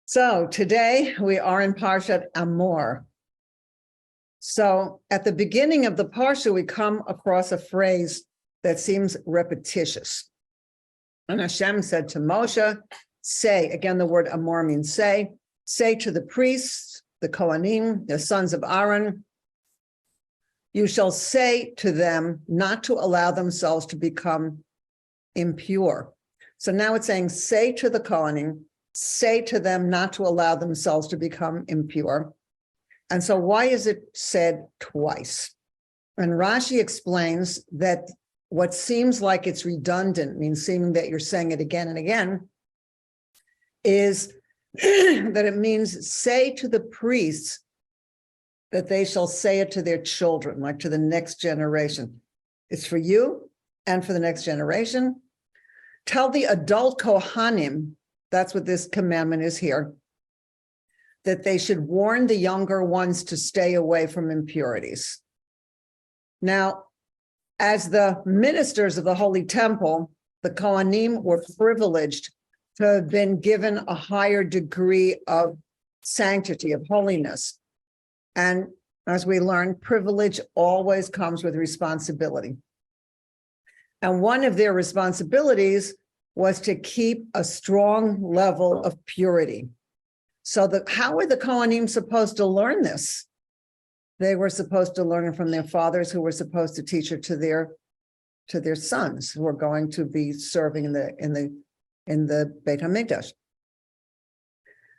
So today we are in Parsha Emor. So at the beginning of the Parsha, we come across a phrase that seems repetitious. And Hashem said to Moshe, say, again, the word Emor means say to the priests, the Kohanim, the sons of Aaron, you shall say to them not to allow themselves to become impure. So now it's saying, say to the Kohanim, say to them not to allow themselves to become impure. And so why is it said twice? And Rashi explains that what seems like it's redundant, means seeming that you're saying it again and again, is that it means say to the priests that they shall say it to their children, like to the next generation. It's for you and for the next generation. Tell the adult Kohanim, that's what this commandment is here, that they should warn the younger ones to stay away from impurities. Now, as the ministers of the Holy Temple, the Kohanim were privileged to have been given a higher degree of sanctity, of holiness. And as we learn, privilege always comes with responsibility. And one of their responsibilities was to keep a strong level of purity. So how were the Kohanim supposed to learn this? They were supposed to learn it from their fathers, who were supposed to teach it to their sons, who were going to be serving in the Beit HaMikdash.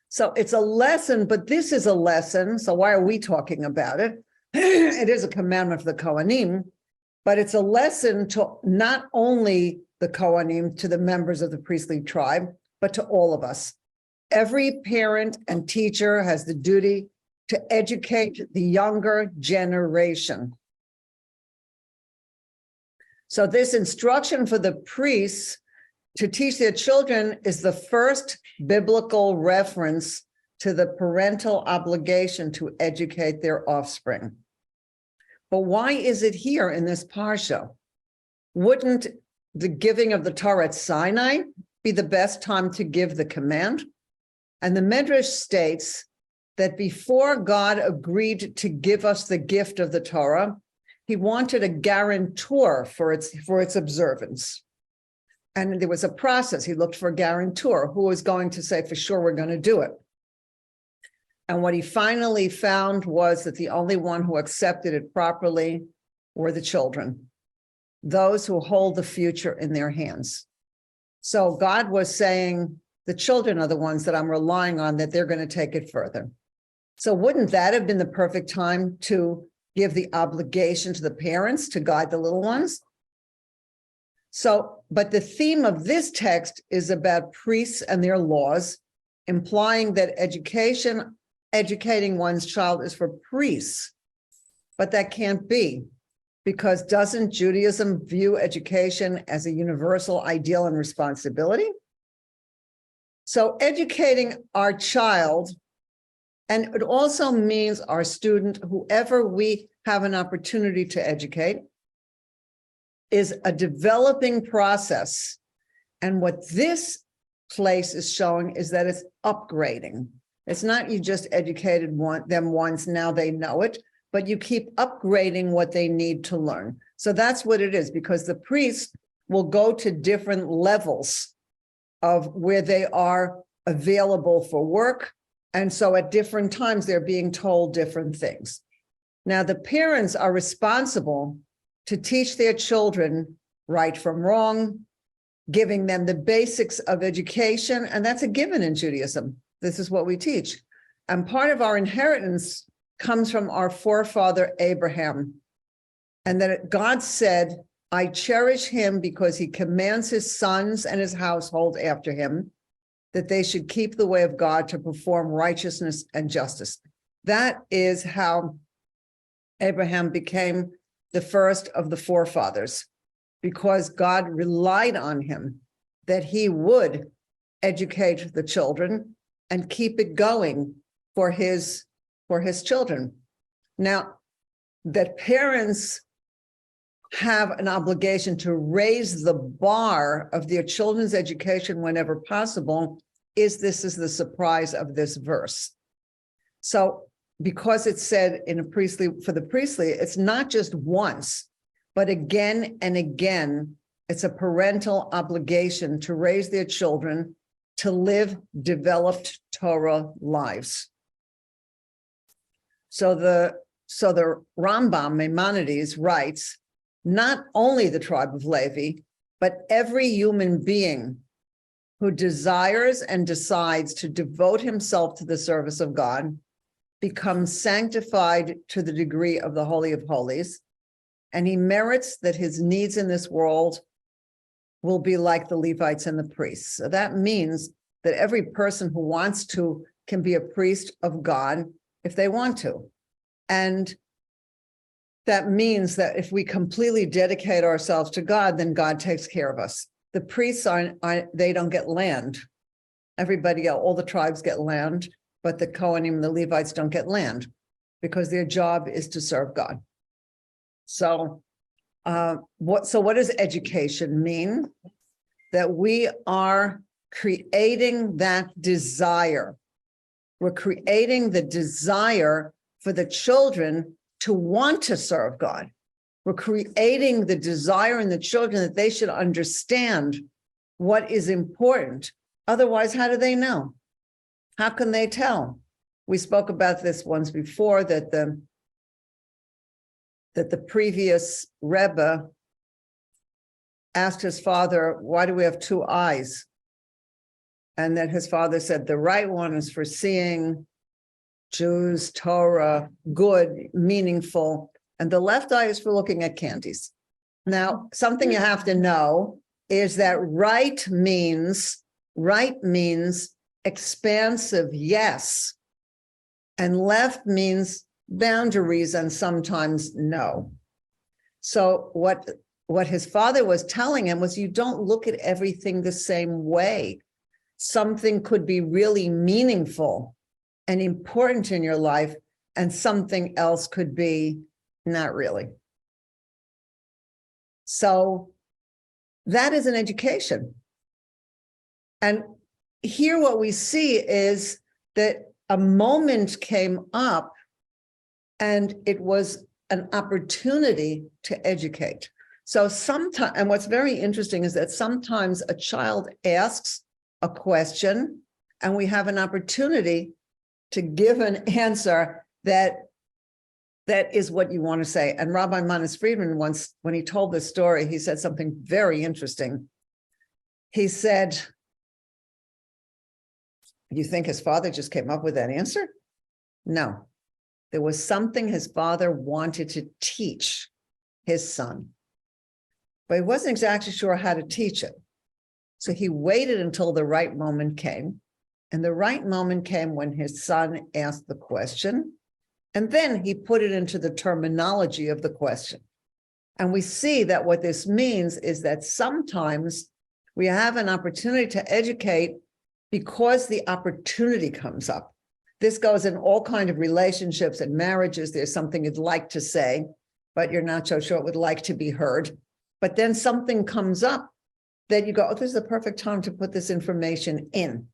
So it's a lesson, but this is a lesson. So why are we talking about it? It is a commandment for the Kohanim, but it's a lesson to not only the Kohanim, to the members of the priestly tribe, but to all of us. Every parent and teacher has the duty to educate the younger generation. So this instruction for the priests to teach their children is the first biblical reference to the parental obligation to educate their offspring. But why is it here in this parsha? Wouldn't the giving of the Torah at Sinai be the best time to give the command? And the Midrash states that before God agreed to give us the gift of the Torah, he wanted a guarantor for its observance. And there was a process. He looked for a guarantor who was going to say, for sure, we're going to do it. And what he finally found was that the only one who accepted it properly were the children, those who hold the future in their hands. So God was saying, the children are the ones that I'm relying on, that they're going to take it further. So wouldn't that have been the perfect time to give the obligation to the parents to guide the little ones? So, but the theme of this text is about priests and their laws, implying that educating one's child is for priests. But that can't be, because doesn't Judaism view education as a universal ideal and responsibility? So educating our child, and it also means our student, whoever we have an opportunity to educate, is a developing process. And what this place is showing is that it's upgrading. It's not you just educated them once, now they know it, but you keep upgrading what they need to learn. So that's what it is, because the priests will go to different levels of where they are available for work. And so at different times, they're being told different things. Now, the parents are responsible to teach their children right from wrong, giving them the basics of education. And that's a given in Judaism. This is what we teach. And part of our inheritance comes from our forefather Abraham. And that God said, I cherish him because he commands his sons and his household after him, that they should keep the way of God to perform righteousness and justice. That is how Abraham became the first of the forefathers, because God relied on him that he would educate the children and keep it going for his children. Now, that parents have an obligation to raise the bar of their children's education whenever possible is the surprise of this verse. So because it's said in for the priestly, it's not just once, but again and again, it's a parental obligation to raise their children to live developed Torah lives. So the Rambam, Maimonides, writes, not only the tribe of Levi, but every human being who desires and decides to devote himself to the service of God becomes sanctified to the degree of the Holy of Holies, and he merits that his needs in this world will be like the Levites and the priests. So that means that every person who wants to can be a priest of God if they want to. And that means that if we completely dedicate ourselves to God, then God takes care of us. The priests they don't get land. Everybody else, all the tribes get land, but the Kohanim and the Levites don't get land because their job is to serve God. So what does education mean? That we are creating that desire. We're creating the desire for the children to want to serve God. We're creating the desire in the children that they should understand what is important. Otherwise, how do they know? How can they tell? We spoke about this once before, that the previous Rebbe asked his father, why do we have two eyes? And then his father said, the right one is for seeing Jews, Torah, good, meaningful, and the left eye is for looking at candies. Now, something you have to know is that right means expansive, yes, and left means boundaries and sometimes no. So what his father was telling him was, you don't look at everything the same way. Something could be really meaningful and important in your life, and something else could be not really. So that is an education. And here what we see is that a moment came up and it was an opportunity to educate. So sometimes, and what's very interesting is that sometimes a child asks a question and we have an opportunity to give an answer that is what you want to say. And Rabbi Manis Friedman once, when he told this story, he said something very interesting. He said, you think his father just came up with that answer? No, there was something his father wanted to teach his son, but he wasn't exactly sure how to teach it. So he waited until the right moment came. And the right moment came when his son asked the question, and then he put it into the terminology of the question. And we see that what this means is that sometimes we have an opportunity to educate because the opportunity comes up. This goes in all kinds of relationships and marriages. There's something you'd like to say, but you're not so sure it would like to be heard. But then something comes up that you go, oh, this is the perfect time to put this information in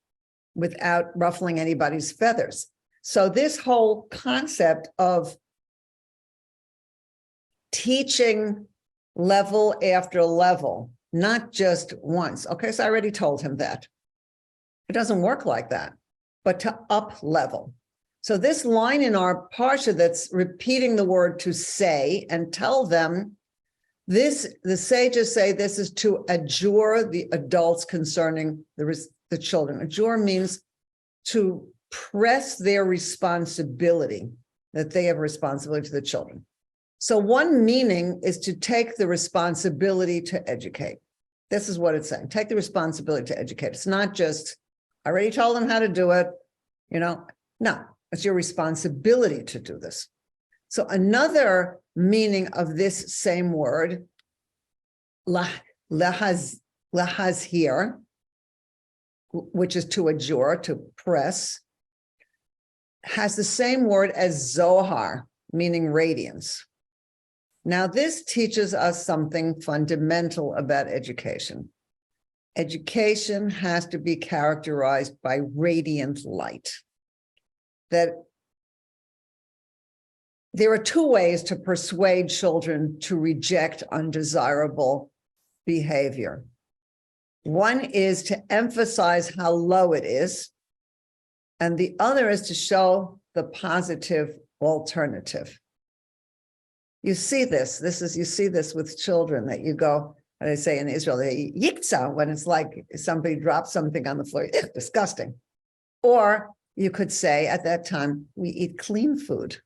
without ruffling anybody's feathers. So this whole concept of teaching level after level, not just once. Okay, so I already told him that. It doesn't work like that, but to up level. So this line in our Parsha that's repeating the word to say and tell them, this, the sages say this is to adjure the adults concerning the children. Adjure means to press their responsibility, that they have responsibility to the children. So one meaning is to take the responsibility to educate. This is what it's saying. Take the responsibility to educate. It's not just, I already told them how to do it, no, it's your responsibility to do this. So another meaning of this same word, lahaz here, which is to adjure, to press, has the same word as zohar, meaning radiance. Now, this teaches us something fundamental about education. education has to be characterized by radiant light. That there are two ways to persuade children to reject undesirable behavior. One is to emphasize how low it is, and the other is to show the positive alternative. You see this. You see this with children that you go, and they say in Israel, they yikza, when it's like somebody drops something on the floor, disgusting. Or you could say at that time, we eat clean food.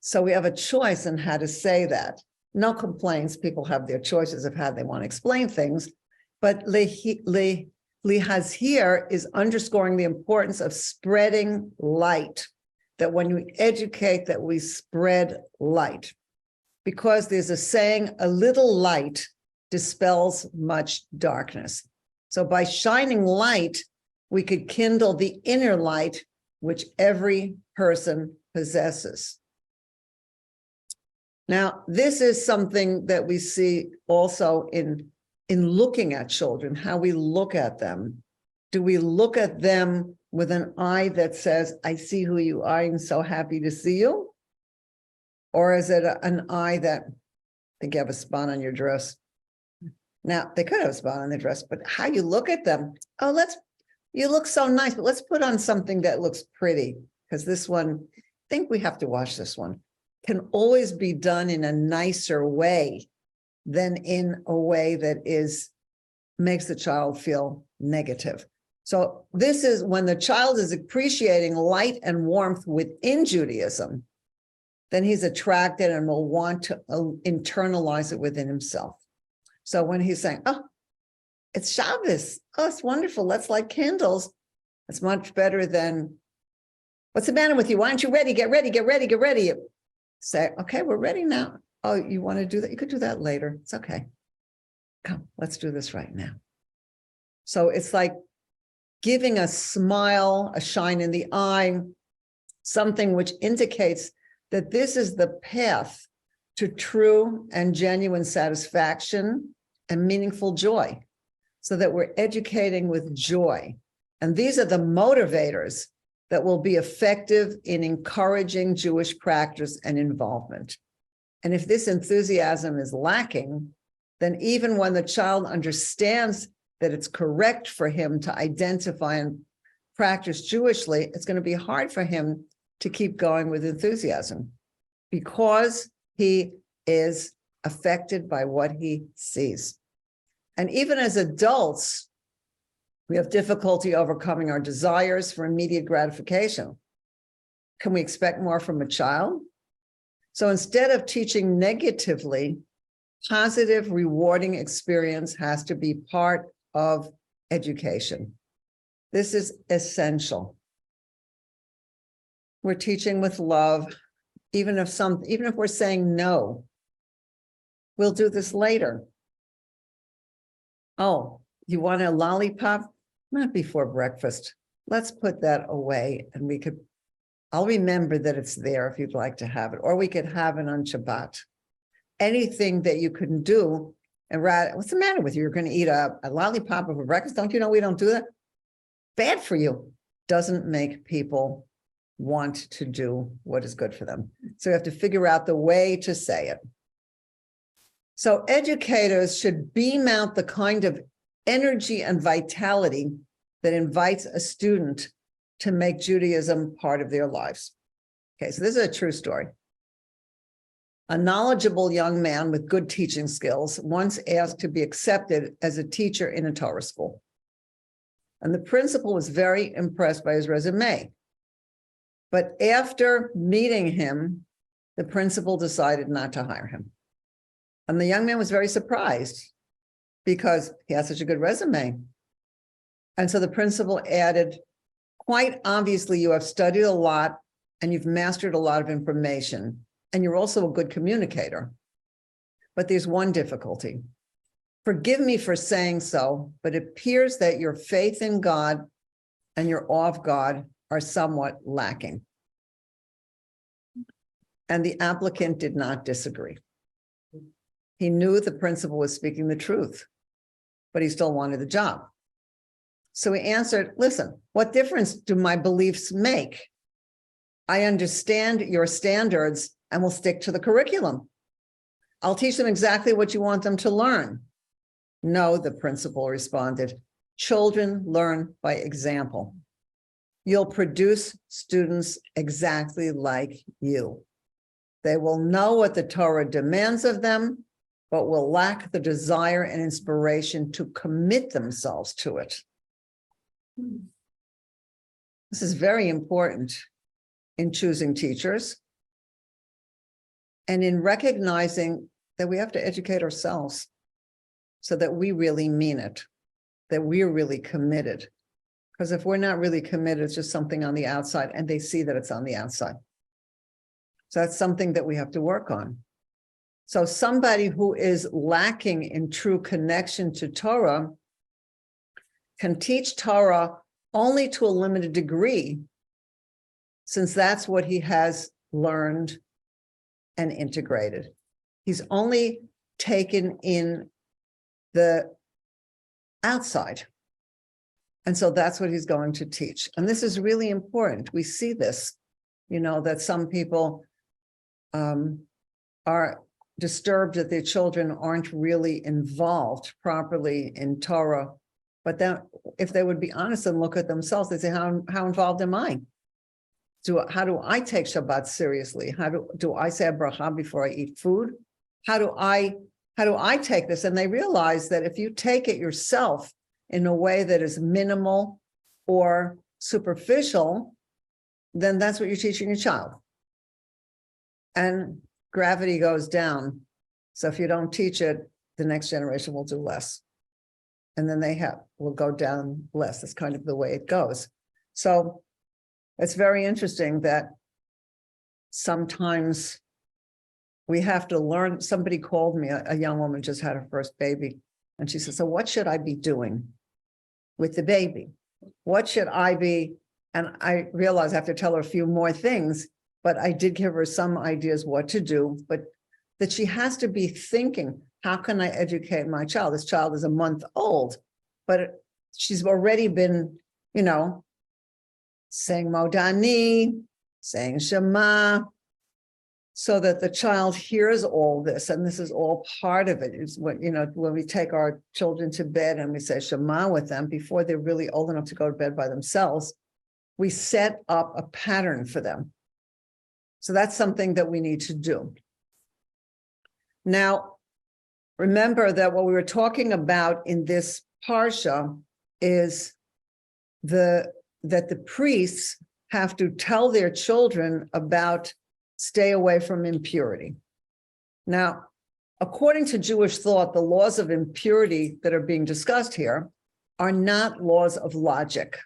So we have a choice in how to say that. No complaints. People have their choices of how they want to explain things. But lihazir is underscoring the importance of spreading light, that when we educate, that we spread light. Because there's a saying, a little light dispels much darkness. So by shining light, we could kindle the inner light, which every person possesses. Now, this is something that we see also in looking at children, how we look at them. Do we look at them with an eye that says, I see who you are, I'm so happy to see you? Or is it an eye that, I think you have a spot on your dress. Now, they could have a spot on their dress, but how you look at them, you look so nice, but let's put on something that looks pretty, because this one, I think we have to wash this one, can always be done in a nicer way than in a way that makes the child feel negative. So this is when the child is appreciating light and warmth within Judaism, then he's attracted and will want to internalize it within himself. So when he's saying, oh, it's Shabbos, oh, it's wonderful, let's light candles, it's much better than, what's the matter with you? Why aren't you ready? Get ready, get ready, get ready. Say, okay, we're ready now. Oh, you want to do that? You could do that later. It's okay. Come, let's do this right now. So it's like giving a smile, a shine in the eye, something which indicates that this is the path to true and genuine satisfaction and meaningful joy, so that we're educating with joy. And these are the motivators that will be effective in encouraging Jewish practice and involvement. And if this enthusiasm is lacking, then even when the child understands that it's correct for him to identify and practice Jewishly, it's going to be hard for him to keep going with enthusiasm, because he is affected by what he sees. And even as adults, we have difficulty overcoming our desires for immediate gratification. Can we expect more from a child? So instead of teaching negatively, positive, rewarding experience has to be part of education. This is essential. We're teaching with love, even if we're saying no, we'll do this later. Oh, you want a lollipop? Not before breakfast. Let's put that away, and I'll remember that it's there if you'd like to have it, or we could have it on Shabbat. Anything that you can do, and what's the matter with you? You're going to eat a lollipop for breakfast? Don't you know we don't do that? Bad for you. Doesn't make people want to do what is good for them. So we have to figure out the way to say it. So educators should beam out the kind of energy and vitality that invites a student to make Judaism part of their lives. Okay, so this is a true story. A knowledgeable young man with good teaching skills once asked to be accepted as a teacher in a Torah school. And the principal was very impressed by his resume. But after meeting him, the principal decided not to hire him. And the young man was very surprised because he had such a good resume. And so the principal added, quite obviously, you have studied a lot and you've mastered a lot of information, and you're also a good communicator. But there's one difficulty. Forgive me for saying so, but it appears that your faith in God and your awe of God are somewhat lacking. And the applicant did not disagree. He knew the principal was speaking the truth. but he still wanted the job. So he answered, listen, what difference do my beliefs make? I understand your standards and will stick to the curriculum. I'll teach them exactly what you want them to learn. No, the principal responded, children learn by example. You'll produce students exactly like you. They will know what the Torah demands of them, but will lack the desire and inspiration to commit themselves to it. This is very important in choosing teachers and in recognizing that we have to educate ourselves so that we really mean it, that we're really committed. Because if we're not really committed, it's just something on the outside, and they see that it's on the outside. So that's something that we have to work on. So somebody who is lacking in true connection to Torah can teach Torah only to a limited degree, since that's what he has learned and integrated. He's only taken in the outside. And so that's what he's going to teach. And this is really important. We see this, that some people are disturbed that their children aren't really involved properly in Torah. But then if they would be honest and look at themselves, they say, how involved am I? How do I take Shabbat seriously? How do I say a bracha before I eat food? How do I take this? And they realize that if you take it yourself in a way that is minimal or superficial, then that's what you're teaching your child. And gravity goes down. So if you don't teach it, the next generation will do less. And then will go down less. That's kind of the way it goes. So it's very interesting that sometimes we have to learn. Somebody called me, a young woman just had her first baby, and she said, so what should I be doing with the baby? What should I be? And I realized I have to tell her a few more things, but I did give her some ideas what to do, but that she has to be thinking, how can I educate my child? This child is a month old, but she's already been, saying Modani, saying Shema, so that the child hears all this, and this is all part of it. Is when we take our children to bed and we say Shema with them before they're really old enough to go to bed by themselves, we set up a pattern for them. So that's something that we need to do. Now, remember that what we were talking about in this parsha is that the priests have to tell their children about stay away from impurity. Now, according to Jewish thought, the laws of impurity that are being discussed here are not laws of logic.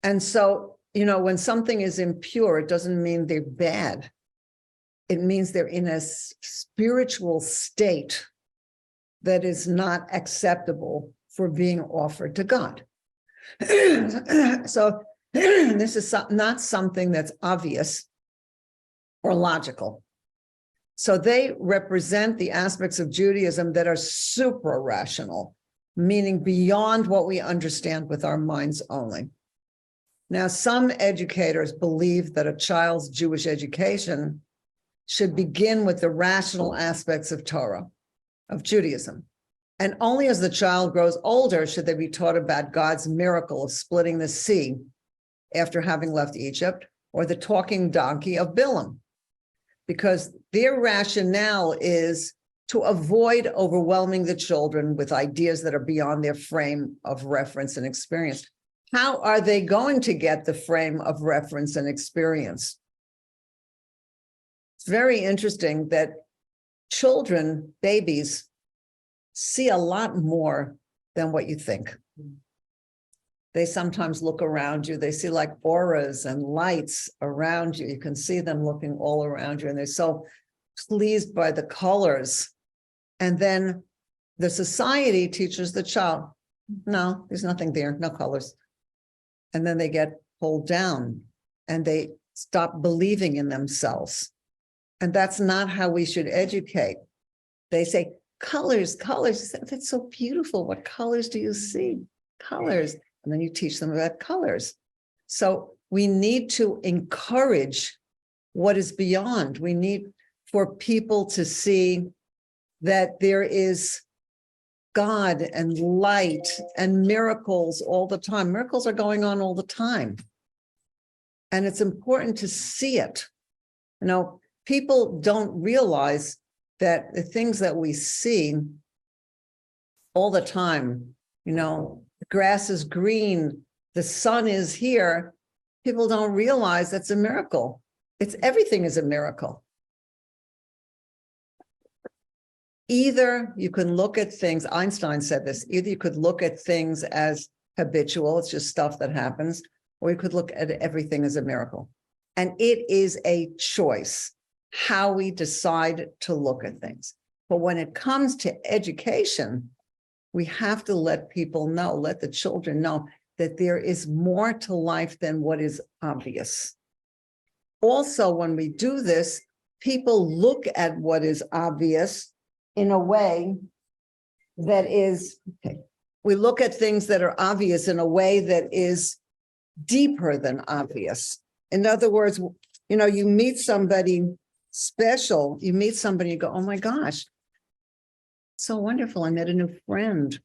And so, when something is impure, it doesn't mean they're bad. It means they're in a spiritual state that is not acceptable for being offered to God. So this is not something that's obvious or logical. So they represent the aspects of Judaism that are supra-rational, meaning beyond what we understand with our minds only. Now, some educators believe that a child's Jewish education should begin with the rational aspects of Torah, of Judaism. And only as the child grows older should they be taught about God's miracle of splitting the sea after having left Egypt, or the talking donkey of Bilam, because their rationale is to avoid overwhelming the children with ideas that are beyond their frame of reference and experience. How are they going to get the frame of reference and experience? It's very interesting that children, babies, see a lot more than what you think. They sometimes look around you. They see like auras and lights around you. You can see them looking all around you, and they're so pleased by the colors. And then the society teaches the child, no, there's nothing there, no colors. And then they get pulled down and they stop believing in themselves. And that's not how we should educate. They say, colors. That's so beautiful. What colors do you see? Colors. And then you teach them about colors. So we need to encourage what is beyond. We need for people to see that there is God and light and miracles all the time. Miracles are going on all the time. And it's important to see it. You know, people don't realize that the things that we see all the time, you know, the grass is green, the sun is here. People don't realize that's a miracle. Everything is a miracle. Either you can look at things, Einstein said this, either you could look at things as habitual, it's just stuff that happens, or you could look at everything as a miracle. And it is a choice, how we decide to look at things. But when it comes to education, we have to let people know, let the children know that there is more to life than what is obvious. Also, when we do this, people look at what is obvious in a way that is, we look at things that are obvious in a way that is deeper than obvious. In other words, you know, you meet somebody special, you meet somebody, you go, oh my gosh, so wonderful, I met a new friend.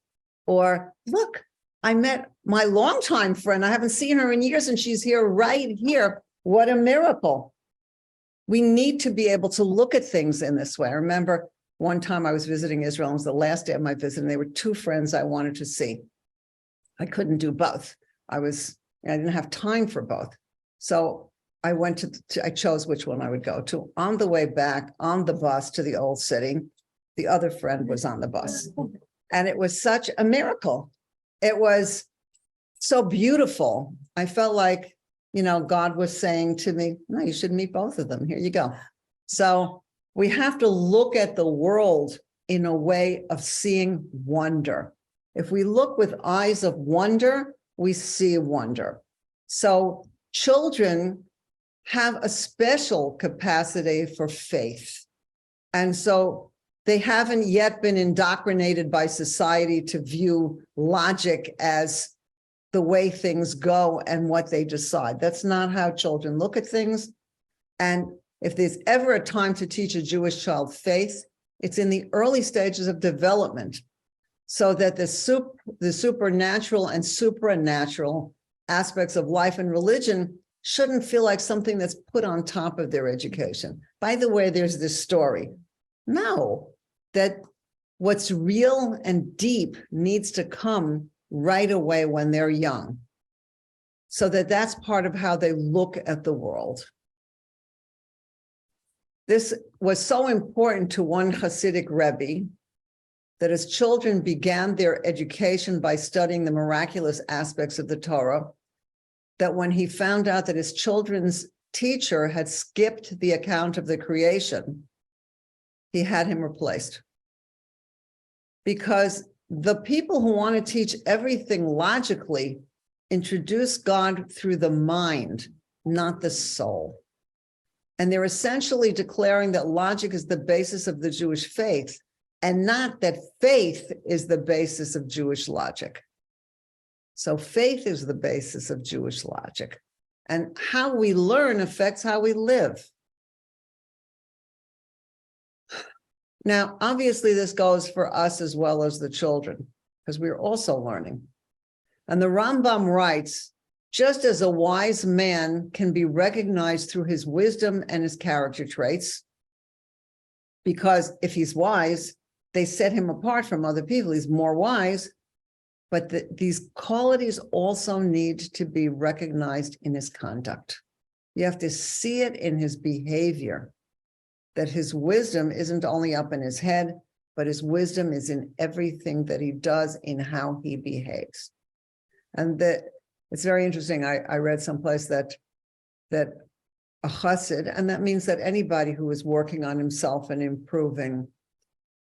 Or look, I met my longtime friend, I haven't seen her in years and she's here right here. What a miracle. We need to be able to look at things in this way. I remember one time I was visiting Israel, it was the last day of my visit, and there were two friends I wanted to see. I couldn't do both. I didn't have time for both. So I went I chose which one I would go to. On the way back, on the bus to the old city, the other friend was on the bus. And it was such a miracle. It was so beautiful. I felt like, you know, God was saying to me, no, you should meet both of them. Here you go. So we have to look at the world in a way of seeing wonder. If we look with eyes of wonder, we see wonder. So children have a special capacity for faith. And so they haven't yet been indoctrinated by society to view logic as the way things go and what they decide. That's not how children look at things. And if there's ever a time to teach a Jewish child faith, it's in the early stages of development, so that the supernatural and supranatural aspects of life and religion shouldn't feel like something that's put on top of their education. By the way, there's this story. No, that what's real and deep needs to come right away when they're young, so that that's part of how they look at the world. This was so important to one Hasidic Rebbe that his children began their education by studying the miraculous aspects of the Torah, that when he found out that his children's teacher had skipped the account of the creation, he had him replaced. Because the people who want to teach everything logically introduce God through the mind, not the soul. And they're essentially declaring that logic is the basis of the Jewish faith, and not that faith is the basis of Jewish logic. So faith is the basis of Jewish logic. And how we learn affects how we live. Now, obviously, this goes for us as well as the children, because we're also learning. And the Rambam writes, just as a wise man can be recognized through his wisdom and his character traits, because if he's wise, they set him apart from other people. He's more wise, but these qualities also need to be recognized in his conduct. You have to see it in his behavior, that his wisdom isn't only up in his head, but his wisdom is in everything that he does, in how he behaves. And that it's very interesting. I read someplace that a chassid, and that means that anybody who is working on himself and improving,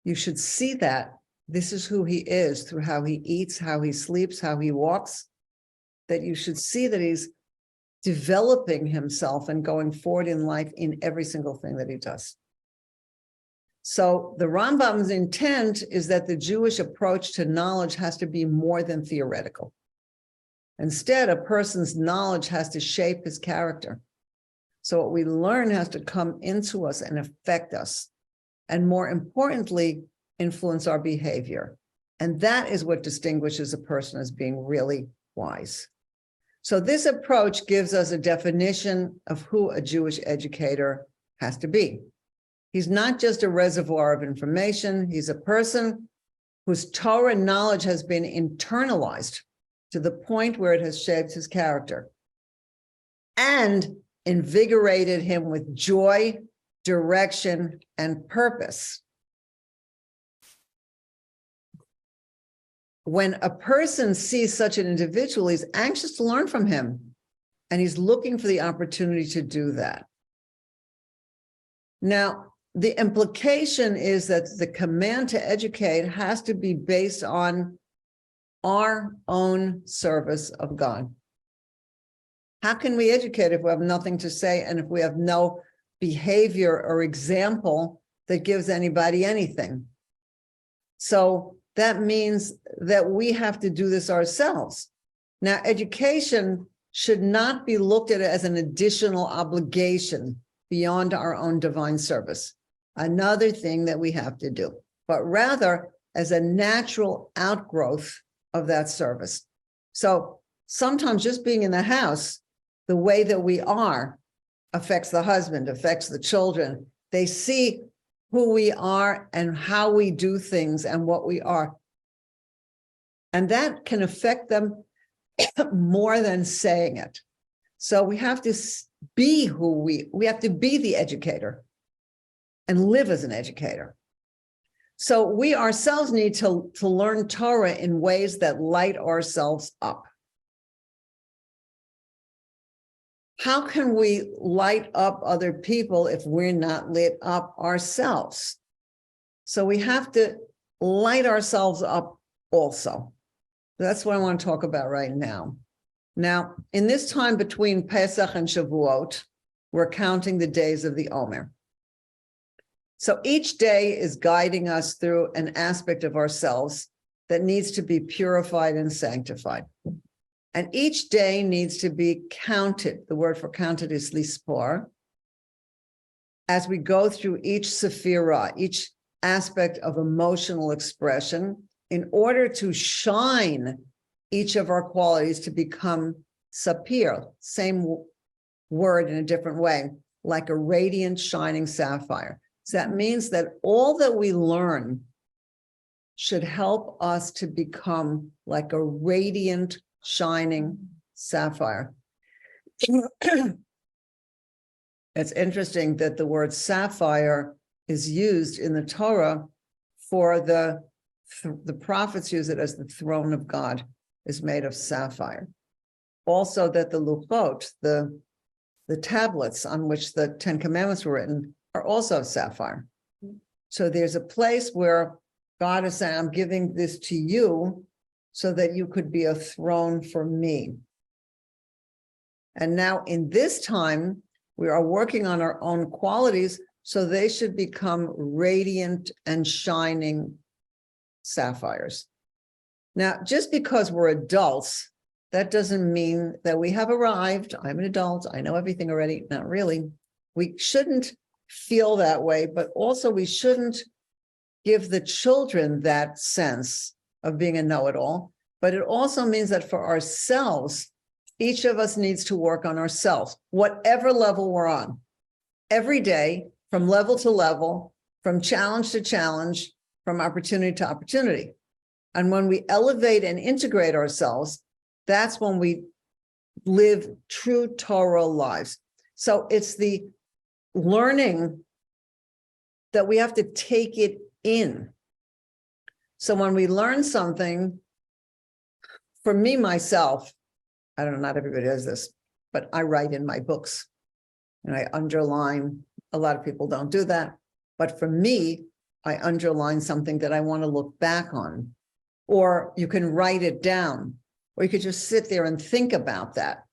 you should see that this is who he is through how he eats, how he sleeps, how he walks, that you should see that he's developing himself and going forward in life in every single thing that he does. So the Rambam's intent is that the Jewish approach to knowledge has to be more than theoretical. Instead, a person's knowledge has to shape his character. So what we learn has to come into us and affect us, and more importantly, influence our behavior. And that is what distinguishes a person as being really wise. So this approach gives us a definition of who a Jewish educator has to be. He's not just a reservoir of information. He's a person whose Torah knowledge has been internalized to the point where it has shaped his character and invigorated him with joy, direction, and purpose. When a person sees such an individual, he's anxious to learn from him, and he's looking for the opportunity to do that. Now, the implication is that the command to educate has to be based on our own service of God. How can we educate if we have nothing to say and if we have no behavior or example that gives anybody anything? So that means that we have to do this ourselves. Now, education should not be looked at as an additional obligation beyond our own divine service, another thing that we have to do, but rather as a natural outgrowth of that service. So sometimes just being in the house, the way that we are affects the husband, affects the children. They see who we are and how we do things and what we are. And that can affect them more than saying it. So we have to be who we have to be the educator and live as an educator. So we ourselves need to learn Torah in ways that light ourselves up. How can we light up other people if we're not lit up ourselves? So we have to light ourselves up also. That's what I want to talk about right now. Now, in this time between Pesach and Shavuot, we're counting the days of the Omer. So each day is guiding us through an aspect of ourselves that needs to be purified and sanctified. And each day needs to be counted. The word for counted is lispor. As we go through each sephirah, each aspect of emotional expression, in order to shine each of our qualities to become sapir, same word in a different way, like a radiant, shining sapphire. So that means that all that we learn should help us to become like a radiant, shining sapphire. It's interesting that the word sapphire is used in the Torah for the prophets use it as the throne of God is made of sapphire. Also that the luchot, the tablets on which the 10 Commandments were written, are also sapphire. So there's a place where God is saying, I'm giving this to you so that you could be a throne for me. And now in this time, we are working on our own qualities so they should become radiant and shining sapphires. Now, just because we're adults, that doesn't mean that we have arrived. I'm an adult. I know everything already. Not really. We shouldn't feel that way, but also we shouldn't give the children that sense of being a know-it-all. But it also means that for ourselves, each of us needs to work on ourselves, whatever level we're on, every day, from level to level, from challenge to challenge, from opportunity to opportunity. And when we elevate and integrate ourselves, that's when we live true Torah lives. So it's the learning that we have to take it in. So when we learn something, for me, myself, I don't know, not everybody does this, but I write in my books and I underline. A lot of people don't do that. But for me, I underline something that I want to look back on, or you can write it down, or you could just sit there and think about that.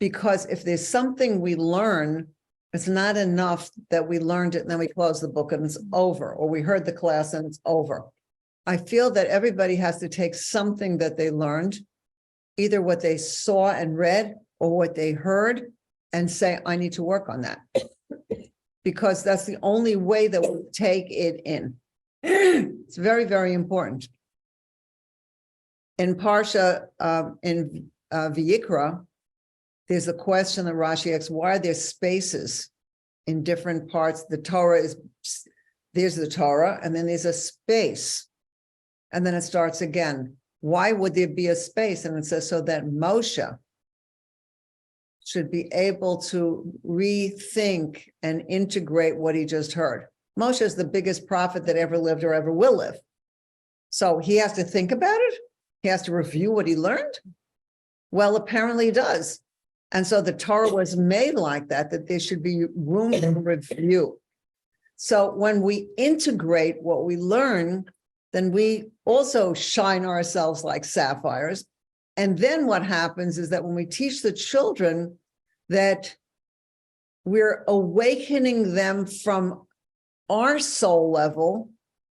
Because if there's something we learn It's not enough that we learned it and then we close the book and it's over, or we heard the class and it's over. I feel that everybody has to take something that they learned, either what they saw and read or what they heard, and say, I need to work on that. Because that's the only way that we take it in. It's very, very important. In Parsha, in Vayikra, there's a question that Rashi asks, why are there spaces in different parts? The Torah is, there's the Torah, and then there's a space. And then it starts again. Why would there be a space? And it says, so that Moshe should be able to rethink and integrate what he just heard. Moshe is the biggest prophet that ever lived or ever will live. So he has to think about it. He has to review what he learned. Well, apparently he does. And so the Torah was made like that, that there should be room for review. So when we integrate what we learn, then we also shine ourselves like sapphires. And then what happens is that when we teach the children, that we're awakening them from our soul level,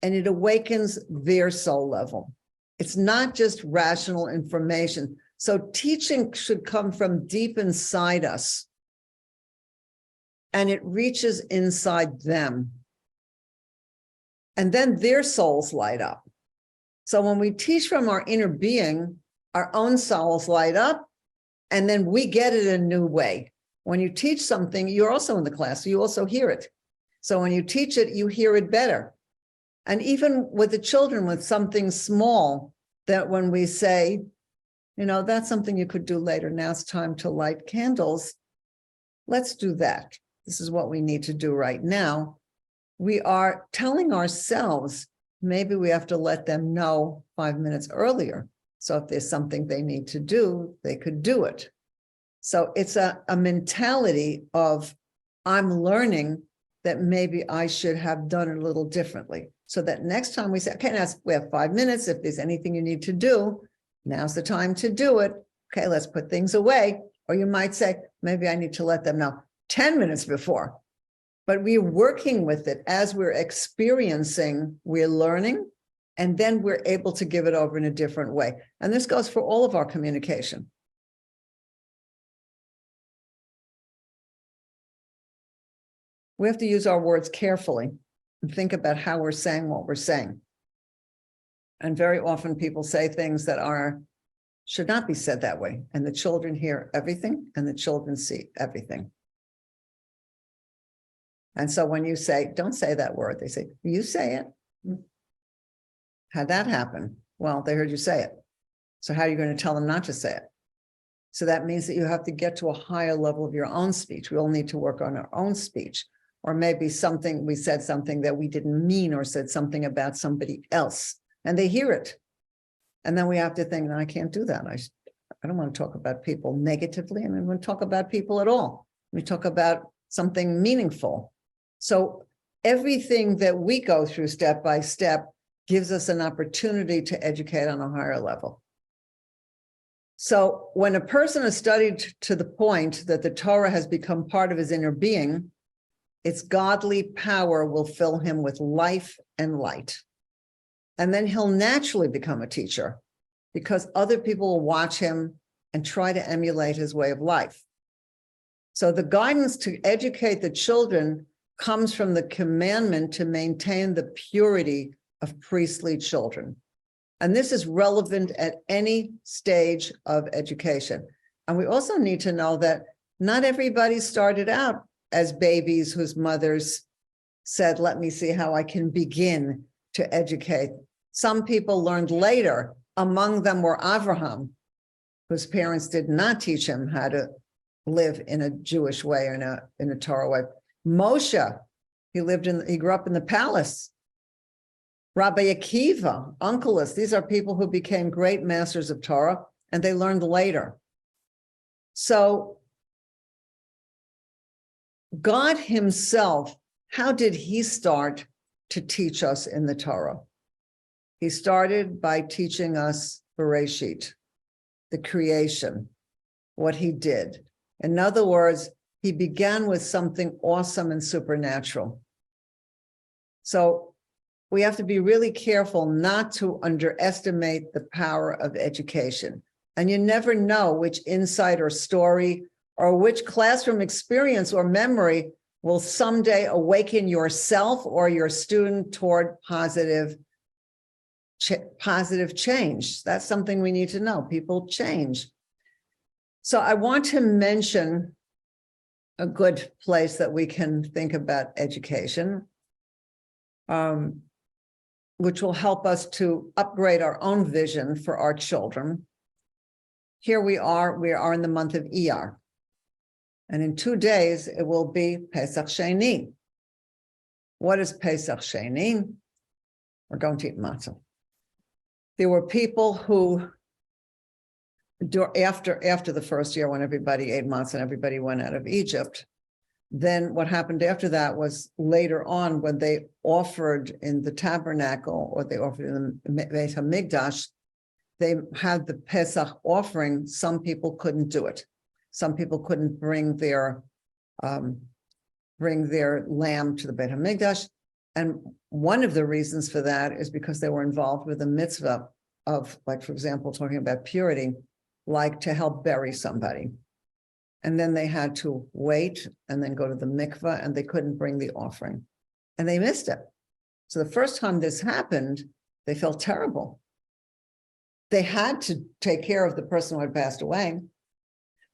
and it awakens their soul level. It's not just rational information. So teaching should come from deep inside us, and it reaches inside them. And then their souls light up. So when we teach from our inner being, our own souls light up, and then we get it in a new way. When you teach something, you're also in the class, so you also hear it. So when you teach it, you hear it better. And even with the children, with something small, that when we say, you know, that's something you could do later. Now it's time to light candles. Let's do that. This is what we need to do right now. We are telling ourselves, maybe we have to let them know 5 minutes earlier. So if there's something they need to do, they could do it. So it's a mentality of, I'm learning that maybe I should have done it a little differently. So that next time we say, okay, now we have 5 minutes. If there's anything you need to do, now's the time to do it. Okay, let's put things away. Or you might say, maybe I need to let them know 10 minutes before. But we're working with it as we're experiencing, we're learning, and then we're able to give it over in a different way. And this goes for all of our communication. We have to use our words carefully and think about how we're saying what we're saying. And very often people say things that should not be said that way. And the children hear everything and the children see everything. And so when you say, don't say that word, they say, you say it. How'd that happen? Well, they heard you say it. So how are you going to tell them not to say it? So that means that you have to get to a higher level of your own speech. We all need to work on our own speech. Or maybe we said something that we didn't mean, or said something about somebody else, and they hear it. And then we have to think, no, I can't do that. I don't want to talk about people negatively. And I don't want to talk about people at all. We talk about something meaningful. So everything that we go through step by step gives us an opportunity to educate on a higher level. So when a person is studied to the point that the Torah has become part of his inner being, its godly power will fill him with life and light. And then he'll naturally become a teacher, because other people will watch him and try to emulate his way of life. So the guidance to educate the children comes from the commandment to maintain the purity of priestly children. And this is relevant at any stage of education. And we also need to know that not everybody started out as babies whose mothers said, let me see how I can begin to educate. Some people learned later. Among them were Avraham, whose parents did not teach him how to live in a Jewish way or in a Torah way. Moshe, he grew up in the palace. Rabbi Akiva, Onkelos, these are people who became great masters of Torah, and they learned later. So God himself, how did he start to teach us in the Torah? He started by teaching us Bereshit, the creation, what he did. In other words, he began with something awesome and supernatural. So we have to be really careful not to underestimate the power of education. And you never know which insight or story or which classroom experience or memory will someday awaken yourself or your student toward positive change. That's something we need to know. People change. So I want to mention a good place that we can think about education, which will help us to upgrade our own vision for our children. Here we are in the month of Iyar. And in 2 days, it will be Pesach Sheni. What is Pesach Sheni? We're going to eat matzah. There were people who, after the first year when everybody ate matzah and everybody went out of Egypt, then what happened after that was later on when they offered in the tabernacle or they offered in the Beit HaMikdash, they had the Pesach offering. Some people couldn't do it. Some people couldn't bring their lamb to the Beit HaMikdash. And one of the reasons for that is because they were involved with a mitzvah of, like, for example, talking about purity, like to help bury somebody. And then they had to wait and then go to the mikveh, and they couldn't bring the offering. And they missed it. So the first time this happened, they felt terrible. They had to take care of the person who had passed away.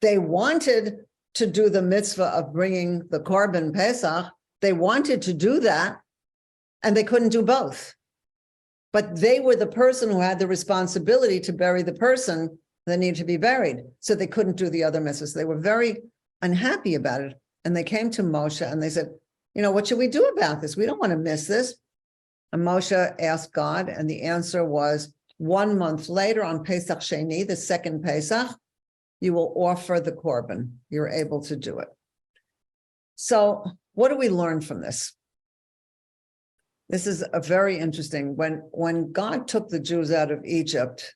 They wanted to do the mitzvah of bringing the korban Pesach. They wanted to do that, and they couldn't do both. But they were the person who had the responsibility to bury the person that needed to be buried. So they couldn't do the other mitzvahs. They were very unhappy about it. And they came to Moshe and they said, what should we do about this? We don't want to miss this. And Moshe asked God, and the answer was 1 month later on Pesach Sheni, the second Pesach, you will offer the korban. You're able to do it. So what do we learn from this? This is a very interesting. When God took the Jews out of Egypt,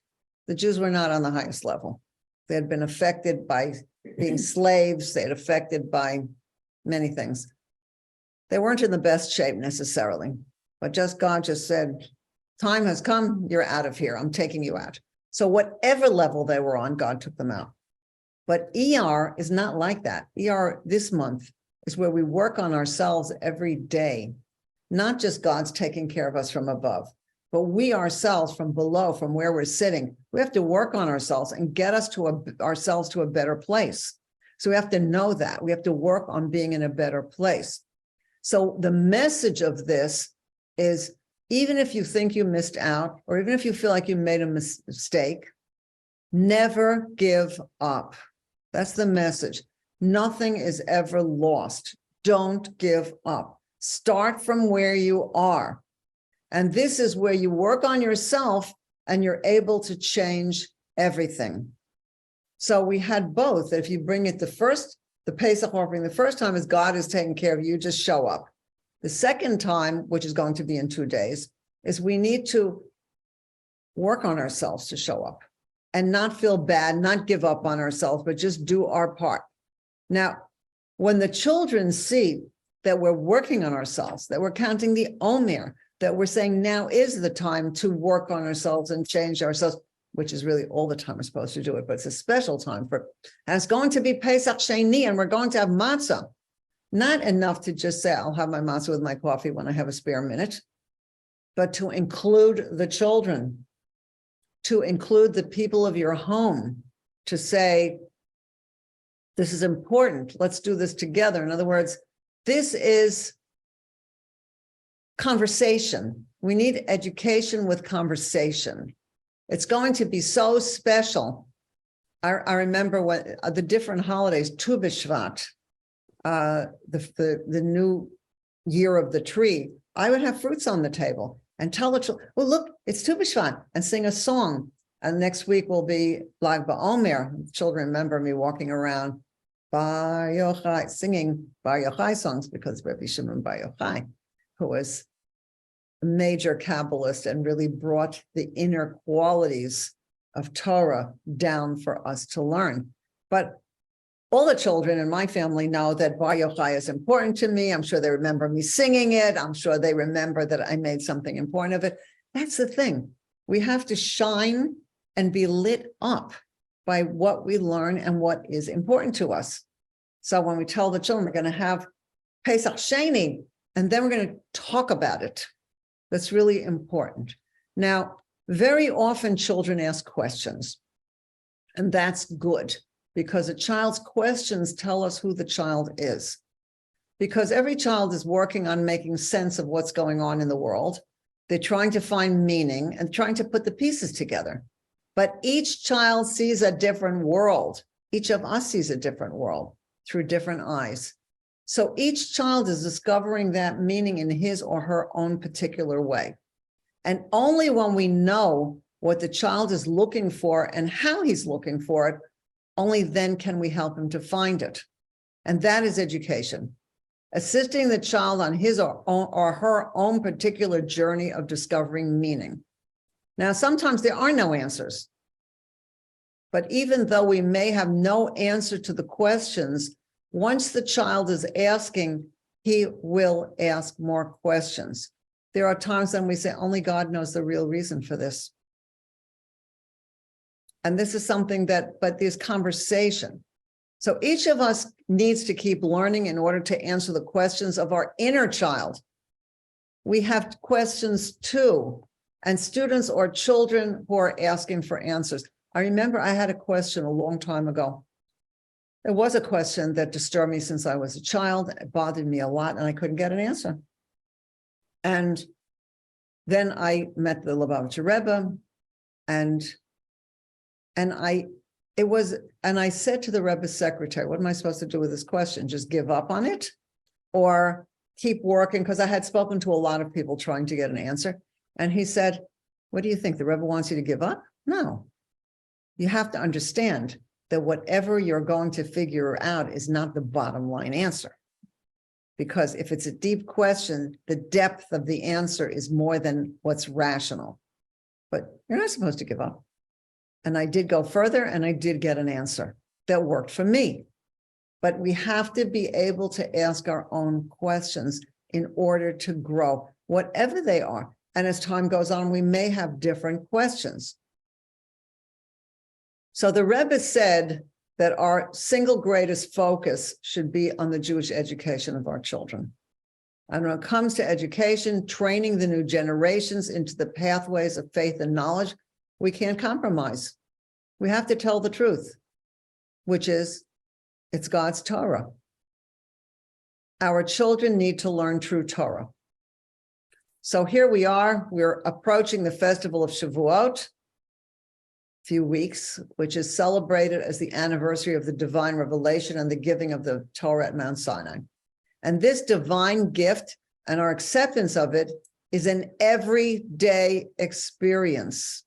the Jews were not on the highest level. They had been affected by being slaves. They had affected by many things. They weren't in the best shape necessarily, but God just said, time has come, you're out of here. I'm taking you out. So whatever level they were on, God took them out. But Iyar is not like that. Iyar this month is where we work on ourselves every day. Not just God's taking care of us from above, but we ourselves from below, from where we're sitting. We have to work on ourselves and get us ourselves to a better place. So we have to know that. We have to work on being in a better place. So the message of this is, even if you think you missed out, or even if you feel like you made a mistake, never give up. That's the message. Nothing is ever lost. Don't give up. Start from where you are. And this is where you work on yourself and you're able to change everything. So we had both. If you bring it the Pesach offering, the first time is God is taking care of you, just show up. The second time, which is going to be in 2 days, is we need to work on ourselves to show up and not feel bad, not give up on ourselves, but just do our part. Now, when the children see that we're working on ourselves, that we're counting the Omer, that we're saying now is the time to work on ourselves and change ourselves, which is really all the time we're supposed to do it, but it's a special time and it's going to be Pesach Sheni, and we're going to have matzah. Not enough to just say, I'll have my matzah with my coffee when I have a spare minute, but to include the children, to include the people of your home, to say, this is important, let's do this together. In other words, this is conversation. We need education with conversation. It's going to be so special. I remember when the different holidays, Tu B'Shvat, the new year of the tree, I would have fruits on the table and tell the children, well, look, it's Tu B'Shvat, and sing a song. And next week will be Lag BaOmer. Children remember me walking around Bar Yochai, singing Bar Yochai songs, because Rabbi Shimon Bar Yochai, who was a major Kabbalist and really brought the inner qualities of Torah down for us to learn. But all the children in my family know that Bar Yochai is important to me. I'm sure they remember me singing it. I'm sure they remember that I made something important of it. That's the thing. We have to shine and be lit up by what we learn and what is important to us. So when we tell the children we're going to have Pesach Sheni, and then we're going to talk about it, that's really important. Now, very often children ask questions, and that's good, because a child's questions tell us who the child is. Because every child is working on making sense of what's going on in the world. They're trying to find meaning and trying to put the pieces together. But each child sees a different world. Each of us sees a different world through different eyes. So each child is discovering that meaning in his or her own particular way. And only when we know what the child is looking for and how he's looking for it, only then can we help him to find it. And that is education. Assisting the child on his or her own particular journey of discovering meaning. Now, sometimes there are no answers. But even though we may have no answer to the questions, once the child is asking, he will ask more questions. There are times when we say, only God knows the real reason for this. And this is something but there's conversation. So each of us needs to keep learning in order to answer the questions of our inner child. We have questions too, and students or children who are asking for answers. I remember I had a question a long time ago. It was a question that disturbed me since I was a child. It bothered me a lot, and I couldn't get an answer. And then I met the Lubavitcher Rebbe, and I said to the Rebbe's secretary, what am I supposed to do with this question? Just give up on it or keep working? Because I had spoken to a lot of people trying to get an answer. And he said, what do you think? The Rebbe wants you to give up? No. You have to understand that whatever you're going to figure out is not the bottom line answer. Because if it's a deep question, the depth of the answer is more than what's rational. But you're not supposed to give up. And I did go further, and I did get an answer that worked for me. But we have to be able to ask our own questions in order to grow, whatever they are. And as time goes on, we may have different questions. So the Rebbe said that our single greatest focus should be on the Jewish education of our children. And when it comes to education, training the new generations into the pathways of faith and knowledge, we can't compromise. We have to tell the truth, which is, it's God's Torah. Our children need to learn true Torah. So here we are, we're approaching the festival of Shavuot, few weeks, which is celebrated as the anniversary of the divine revelation and the giving of the Torah at Mount Sinai. And this divine gift and our acceptance of it is an everyday experience.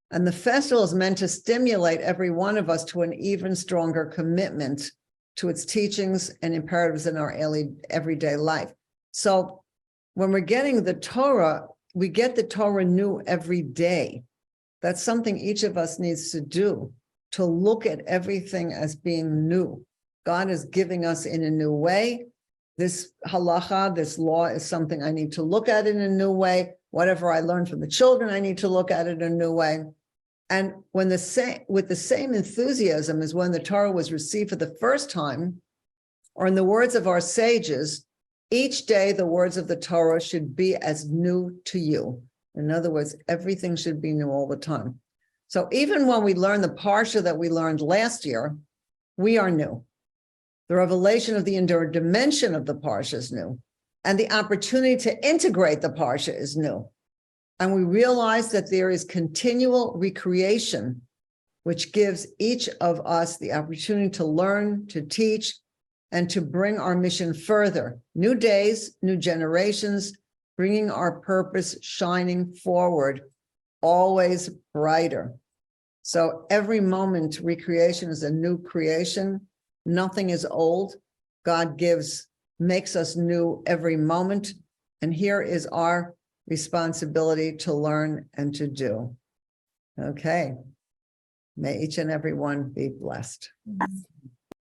And the festival is meant to stimulate every one of us to an even stronger commitment to its teachings and imperatives in our everyday life. So when we're getting the Torah, we get the Torah new every day. That's something each of us needs to do, to look at everything as being new. God is giving us in a new way. This halacha, this law, is something I need to look at in a new way. Whatever I learned from the children, I need to look at it in a new way. And with the same enthusiasm as when the Torah was received for the first time, or in the words of our sages, each day the words of the Torah should be as new to you. In other words, everything should be new all the time. So even when we learn the Parsha that we learned last year, we are new. The revelation of the inner dimension of the Parsha is new. And the opportunity to integrate the Parsha is new. And we realize that there is continual recreation, which gives each of us the opportunity to learn, to teach, and to bring our mission further. New days, new generations, bringing our purpose shining forward, always brighter. So every moment, recreation is a new creation. Nothing is old. God makes us new every moment. And here is our responsibility to learn and to do. Okay. May each and every one be blessed.